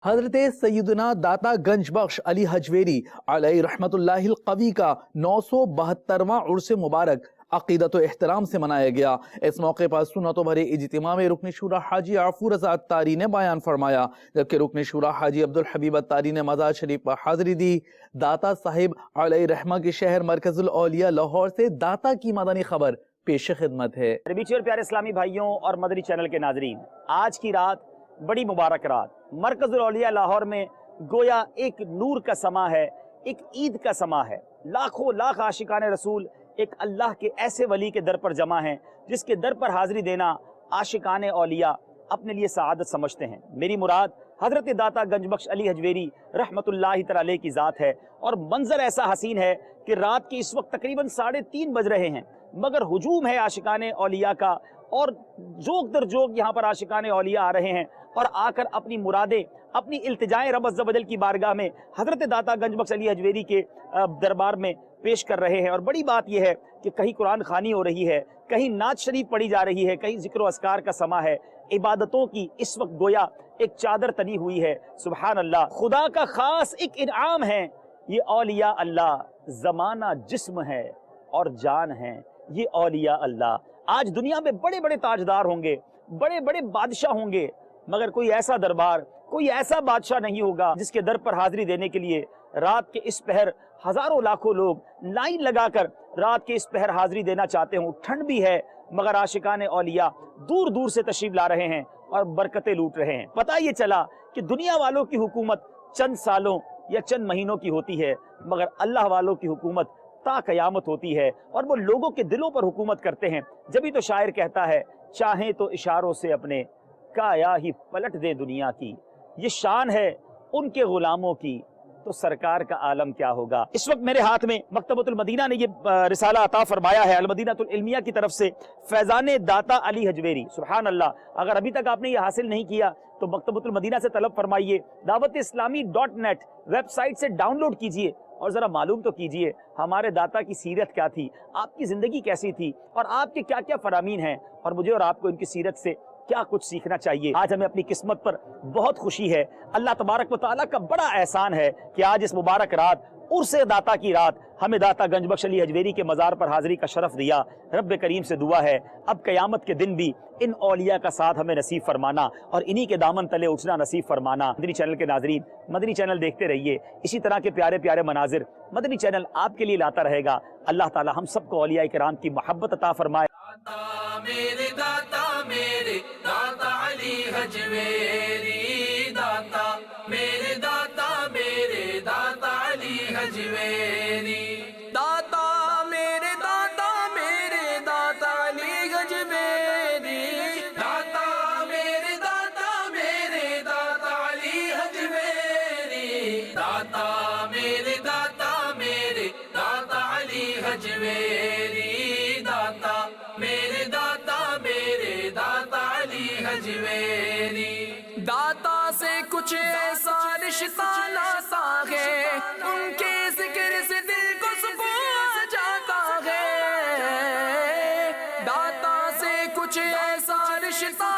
حضرت سیدنا داتا گنج بخش علی حجویری علیہ رحمت اللہ القوی کا 972واں عرس مبارک عقیدت و احترام سے منایا گیا۔ اس موقع پر سنتوں بھرے اجتماع میں رکن شورا حاجی عفو رضا اتاری نے بیان فرمایا، جبکہ رکن شورا حاجی عبدالحبیب اتاری نے مزار شریف پر حاضری دی۔ داتا صاحب علیہ رحمہ کے شہر مرکز الاولیاء لاہور سے داتا کی مدنی خبر پیش خدمت ہے۔ میٹھے اور پیارے اسلامی بھائیوں اور مدنی چینل کے ناظرین، آج کی رات بڑی مبارک رات مرکز الاولیاء لاہور میں گویا ایک نور کا سما ہے، ایک عید کا سما ہے۔ لاکھوں لاکھ عاشقان رسول ایک اللہ کے ایسے ولی کے در پر جمع ہیں جس کے در پر حاضری دینا عاشقان اولیاء اپنے لیے سعادت سمجھتے ہیں۔ میری مراد حضرت داتا گنج بخش علی حجویری رحمت اللہ تعالی کی ذات ہے، اور منظر ایسا حسین ہے کہ رات کے اس وقت تقریباً 3:30 بج رہے ہیں، مگر ہجوم ہے عاشقان اولیاء کا، اور جوک در جوک یہاں پر عاشقان اولیاء آ رہے ہیں اور آ کر اپنی مرادیں، اپنی التجائیں رب عز و جل کی بارگاہ میں حضرت داتا گنج بخش علی حجویری کے دربار میں پیش کر رہے ہیں۔ اور بڑی بات یہ ہے کہ کہیں قرآن خوانی ہو رہی ہے، کہیں نعت شریف پڑھی جا رہی ہے، کہیں ذکر و اذکار کا سما ہے، عبادتوں کی اس وقت گویا ایک چادر تنی ہوئی ہے۔ سبحان اللہ، خدا کا خاص ایک انعام ہے یہ اولیاء اللہ، زمانہ جسم ہے اور جان ہے یہ اولیاء اللہ۔ آج دنیا میں بڑے بڑے تاجدار ہوں گے، بڑے بڑے بادشاہ ہوں گے، مگر کوئی ایسا دربار، کوئی ایسا بادشاہ نہیں ہوگا جس کے در پر حاضری دینے کے لیے رات کے اس پہر ہزاروں لاکھوں لوگ لائن لگا کر رات کے اس پہر حاضری دینا چاہتے ہوں۔ ٹھنڈ بھی ہے مگر عاشقان اولیاء دور دور سے تشریف لا رہے ہیں اور برکتیں لوٹ رہے ہیں۔ پتہ یہ چلا کہ دنیا والوں کی حکومت چند سالوں یا چند مہینوں کی ہوتی ہے، مگر اللہ والوں کی حکومت تا قیامت ہوتی ہے، اور وہ لوگوں کے دلوں پر حکومت کرتے ہیں۔ جبھی تو شاعر کہتا ہے، چاہیں تو اشاروں سے اپنے کایا ہی پلٹ دے دنیا کی، یہ شان ہے ان کے غلاموں کی، تو سرکار کا عالم کیا ہوگا۔ اس وقت میرے ہاتھ میں مکتبۃ المدینہ نے یہ رسالہ عطا فرمایا ہے، المدینہ العلمیہ کی طرف سے، فیضان داتا علی حجویری۔ سبحان اللہ، اگر ابھی تک آپ نے یہ حاصل نہیں کیا تو مکتبۃ المدینہ سے طلب فرمائیے، dawat-islami.net ویب سائٹ سے ڈاؤن لوڈ کیجئے اور ذرا معلوم تو کیجئے ہمارے داتا کی سیرت کیا تھی، آپ کی زندگی کیسی تھی، اور آپ کے کیا کیا فرامین ہیں، اور مجھے اور آپ کو ان کی سیرت سے کیا کچھ سیکھنا چاہیے۔ آج ہمیں اپنی قسمت پر بہت خوشی ہے، اللہ تبارک و تعالیٰ کا بڑا احسان ہے کہ آج اس مبارک رات، عرس داتا کی رات، ہمیں داتا گنج بخش علی حجویری کے مزار پر حاضری کا شرف دیا۔ رب کریم سے دعا ہے اب قیامت کے دن بھی ان اولیاء کا ساتھ ہمیں نصیب فرمانا اور انہی کے دامن تلے اٹھنا نصیب فرمانا۔ مدنی چینل کے ناظرین، مدنی چینل دیکھتے رہیے، اسی طرح کے پیارے پیارے مناظر مدنی چینل آپ کے لیے لاتا رہے گا۔ اللہ تعالی ہم سب کو اولیاء کرام کی محبت عطا فرمائے۔ میرے داتا علی حجویری، داتا میرے داتا علی حجویری، داتا میرے داتا علی حجویری، داتا میرے داتا علی حجویری، داتا میرے داتا علی حجویری، داتا میرے داتا علی حجویری۔ داتا سے کچھ ایسا رشتہ لاتا ہے، ان کے ذکر سے دل کو سکون جاتا ہے۔ داتا سے کچھ ایسا رشتہ